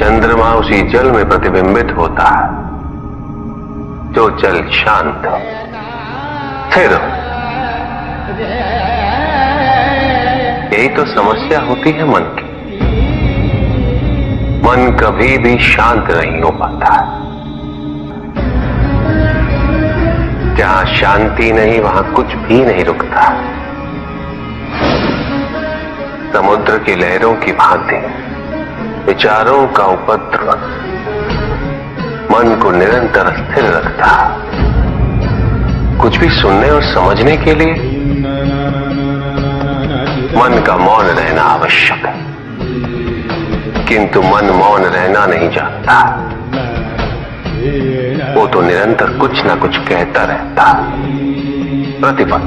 चंद्रमा उसी जल में प्रतिबिंबित होता है जो जल शांत हो, स्थिर हो। यही तो समस्या होती है मन की। मन कभी भी शांत नहीं हो पाता है। जहां शांति नहीं वहां कुछ भी नहीं रुकता। समुद्र की लहरों की भांति विचारों का उपद्रव मन को निरंतर स्थिर रखता। कुछ भी सुनने और समझने के लिए मन का मौन रहना आवश्यक है, किंतु मन मौन रहना नहीं जानता। वो तो निरंतर कुछ ना कुछ कहता रहता, प्रतिपद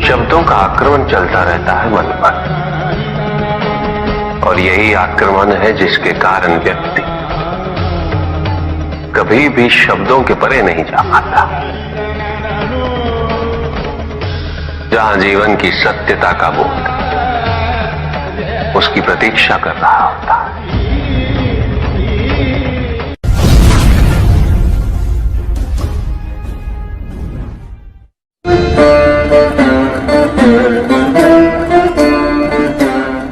शब्दों का आक्रमण चलता रहता है मन पर, और यही आक्रमण है जिसके कारण व्यक्ति कभी भी शब्दों के परे नहीं जा पाता। जहां जीवन की सत्यता का बोध उसकी प्रतीक्षा कर रहा होता है।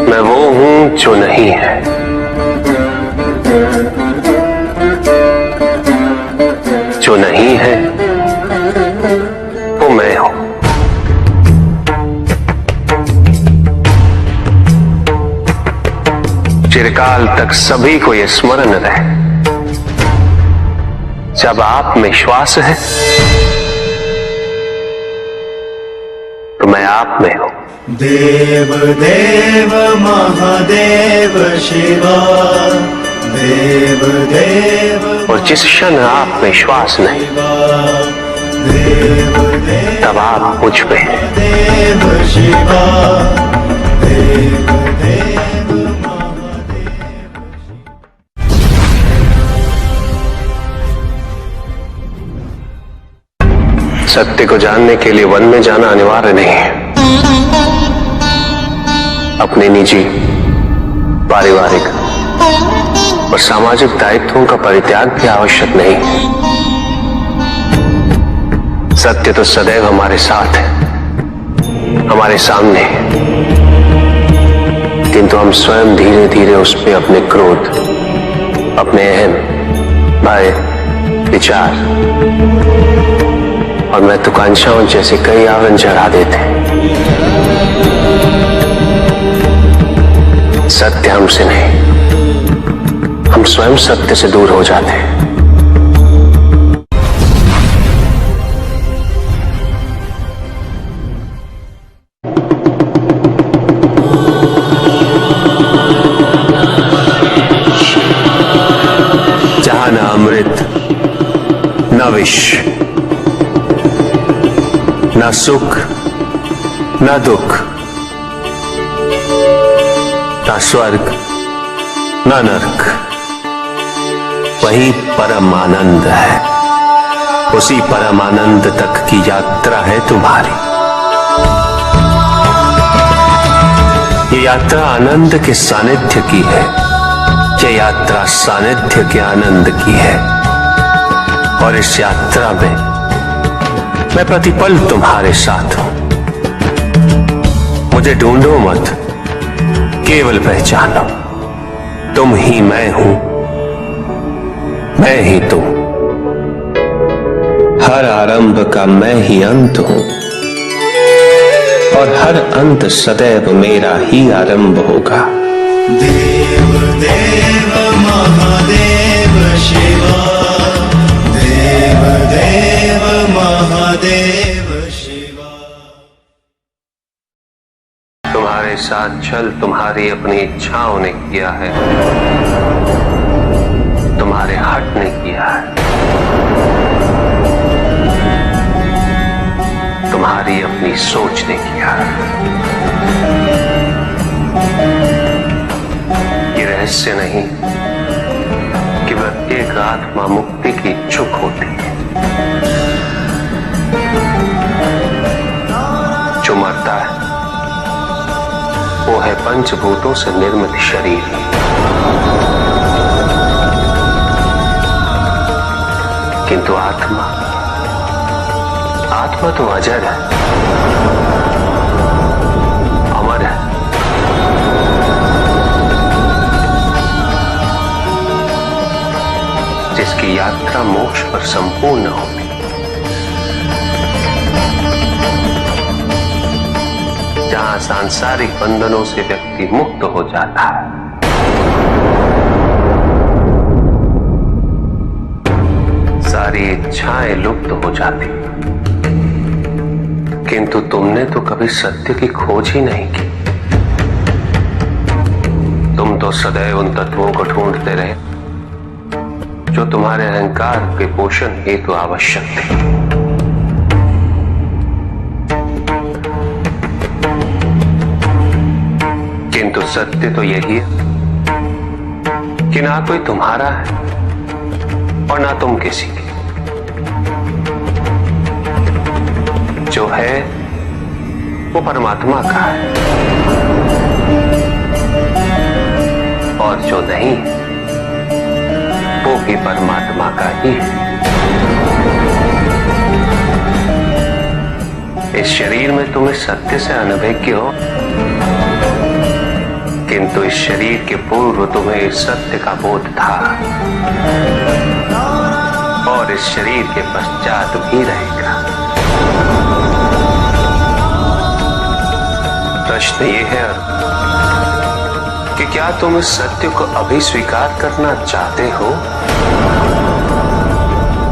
मैं वो हूं जो नहीं है, जो नहीं है वो मैं हूं। चिरकाल तक सभी को यह स्मरण रहे, जब आप में श्वास है तो मैं आप में हूं। देव देव महादेव शिवा, देव देव। और जिस क्षण आप में श्वास नहीं तब आप मुझ पे हैं। देव शिवा, देव देव महादेव। सत्य को जानने के लिए वन में जाना अनिवार्य नहीं है। अपने निजी, पारिवारिक और सामाजिक दायित्वों का परित्याग भी आवश्यक नहीं है। सत्य तो सदैव हमारे साथ है, हमारे सामने है, किंतु हम स्वयं धीरे धीरे उस पे अपने क्रोध, अपने अहम, भय, विचार और महत्वाकांक्षाओं जैसे कई आवरण चढ़ा देते हैं। सत्य हमसे नहीं, हम स्वयं सत्य से दूर हो जाते हैं। जहां न अमृत, न विष, न सुख, न दुख, न स्वर्ग, न नरक, वही परम आनंद है। उसी परम आनंद तक की यात्रा है तुम्हारी। ये यात्रा आनंद के सानिध्य की है, ये यात्रा सानिध्य के आनंद की है। और इस यात्रा में मैं प्रतिपल तुम्हारे साथ हूं। मुझे ढूंढो मत, केवल पहचानो, तुम ही मैं हूं, मैं ही तुम। हर आरंभ का मैं ही अंत हूं, और हर अंत सदैव मेरा ही आरंभ होगा। देव देव महादेव शिवा, देव देव महादेव शिवा। तुम्हारे साथ छल तुम्हारी अपनी इच्छाओं ने किया है, तुम्हारे हट ने किया है, तुम्हारी अपनी सोच ने किया है। ये रहस्य नहीं कि प्रत्येक आत्मा मुक्ति की इच्छुक होती है। जो मरता है वो है पंचभूतों से निर्मित शरीर। किंतु आत्मा तो अजर है, अमर है। जिसकी यात्रा मोक्ष पर संपूर्ण होगी। जहां सांसारिक बंधनों से व्यक्ति मुक्त हो जाता है, सारी इच्छाएं लुप्त हो जाती। किंतु तुमने तो कभी सत्य की खोज ही नहीं की। तुम तो सदैव उन तत्वों को ढूंढते रहे जो तुम्हारे अहंकार के पोषण हेतु आवश्यक थे। किंतु सत्य तो यही है कि ना कोई तुम्हारा है और ना तुम किसी के। जो है वो परमात्मा का है, और जो नहीं वो भी परमात्मा का ही है। इस शरीर में तुम इस सत्य से अनभिज्ञ हो, किंतु इस शरीर के पूर्व तुम्हें इस सत्य का बोध था, और इस शरीर के पश्चात भी रहेगा। प्रश्न ये है कि क्या तुम इस सत्य को अभी स्वीकार करना चाहते हो?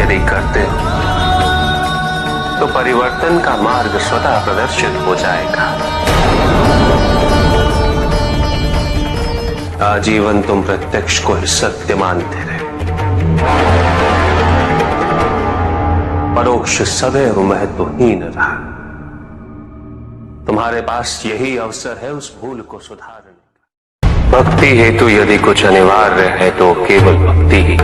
यदि करते हो तो परिवर्तन का मार्ग स्वतः प्रदर्शित हो जाएगा। आजीवन तुम प्रत्यक्ष को ही सत्य मानते रहे, परोक्ष सदैव महत्वहीन रहा। तुम्हारे पास यही अवसर है उस भूल को सुधारने का। भक्ति हेतु यदि कुछ अनिवार्य है तो केवल भक्ति ही।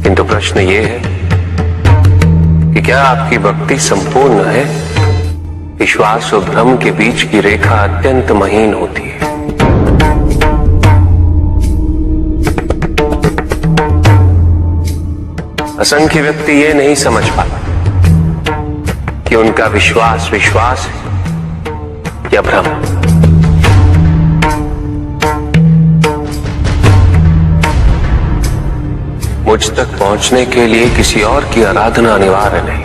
किंतु प्रश्न ये है कि क्या आपकी भक्ति संपूर्ण है? विश्वास और भ्रम के बीच की रेखा अत्यंत महीन होती है। असंख्य व्यक्ति ये नहीं समझ पाते कि उनका विश्वास है या भ्रम। मुझ तक पहुंचने के लिए किसी और की आराधना अनिवार्य नहीं।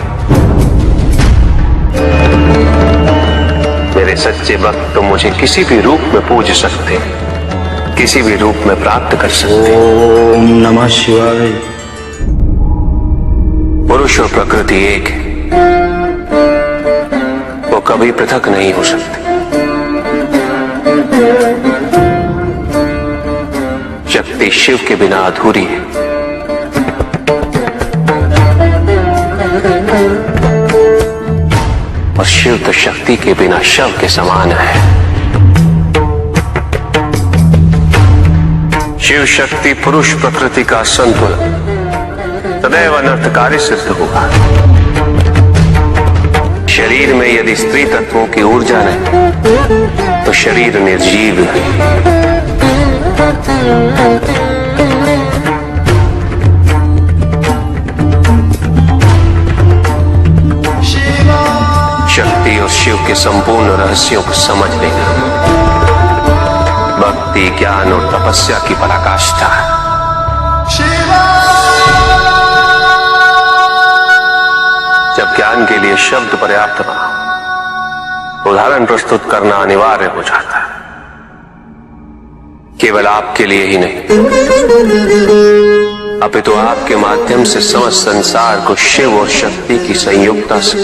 मेरे सच्चे भक्त तो मुझे किसी भी रूप में पूज सकते, किसी भी रूप में प्राप्त कर सकते। ओम नमः शिवाय। पुरुष और प्रकृति एक है, वो कभी पृथक नहीं हो सकते। शक्ति शिव के बिना अधूरी है, और शिव तो शक्ति के बिना शव के समान है। शिव शक्ति पुरुष प्रकृति का संतुलन सदैव अनर्थकारी सिद्ध होगा। शरीर में यदि स्त्री तत्वों की ऊर्जा नहीं तो शरीर निर्जीव है। शक्ति और शिव के संपूर्ण रहस्यों को समझ लेना भक्ति, ज्ञान और तपस्या की पराकाष्ठा है। जब ज्ञान के लिए शब्द पर्याप्त ना हो, उदाहरण प्रस्तुत करना अनिवार्य हो जाता है। केवल आपके लिए ही नहीं, अपितु आपके माध्यम से समस्त संसार को शिव और शक्ति की संयुक्ता से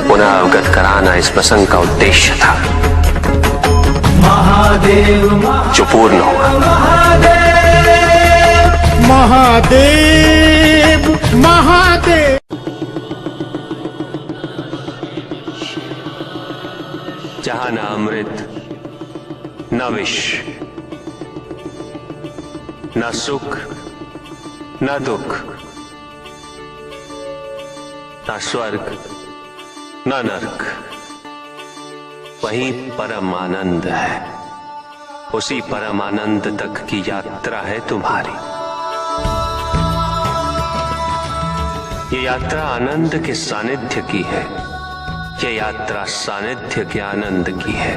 पुनः अवगत कराना इस प्रसंग का उद्देश्य था, जो पूर्ण हुआ। महादेव महादेव। जहां न अमृत न विष, न सुख न दुख, ना स्वर्ग ना नरक, वही परम आनंद है। उसी परम आनंद तक की यात्रा है तुम्हारी। ये यात्रा आनंद के सानिध्य की है। ये यात्रा सानिध्य के आनंद की है।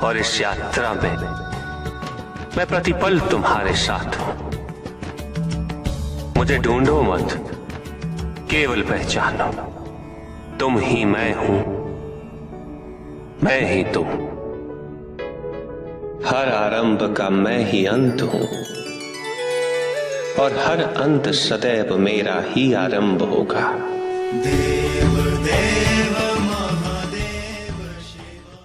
और इस यात्रा में मैं प्रतिपल तुम्हारे साथ हूं। मुझे ढूंढो मत, केवल पहचानो तुम ही मैं हूं, मैं ही तुम। हर आरंभ का मैं ही अंत हूं और हर अंत सदैव मेरा ही आरंभ होगा। देव देव महादेव शिव।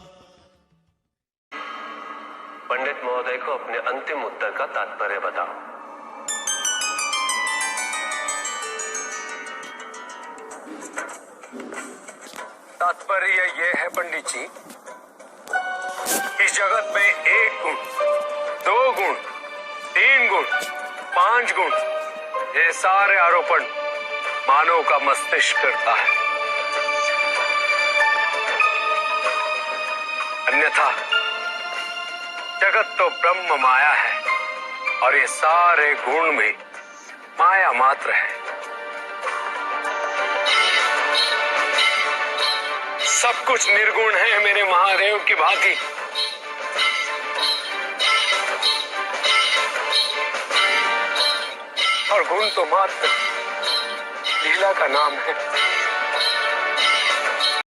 पंडित महोदय को अपने अंतिम उत्तर का तात्पर्य बताओ। तात्पर्य यह है पंडित जी, इस जगत में 1 गुण, 2 गुण, 3 गुण, 5 गुण, ये सारे आरोपण मानव का मस्तिष्क करता है। अन्यथा जगत तो ब्रह्म माया है और ये सारे गुण भी माया मात्र है। सब कुछ निर्गुण है मेरे महादेव की भांति। और गुण तो मात्र लीला का नाम है।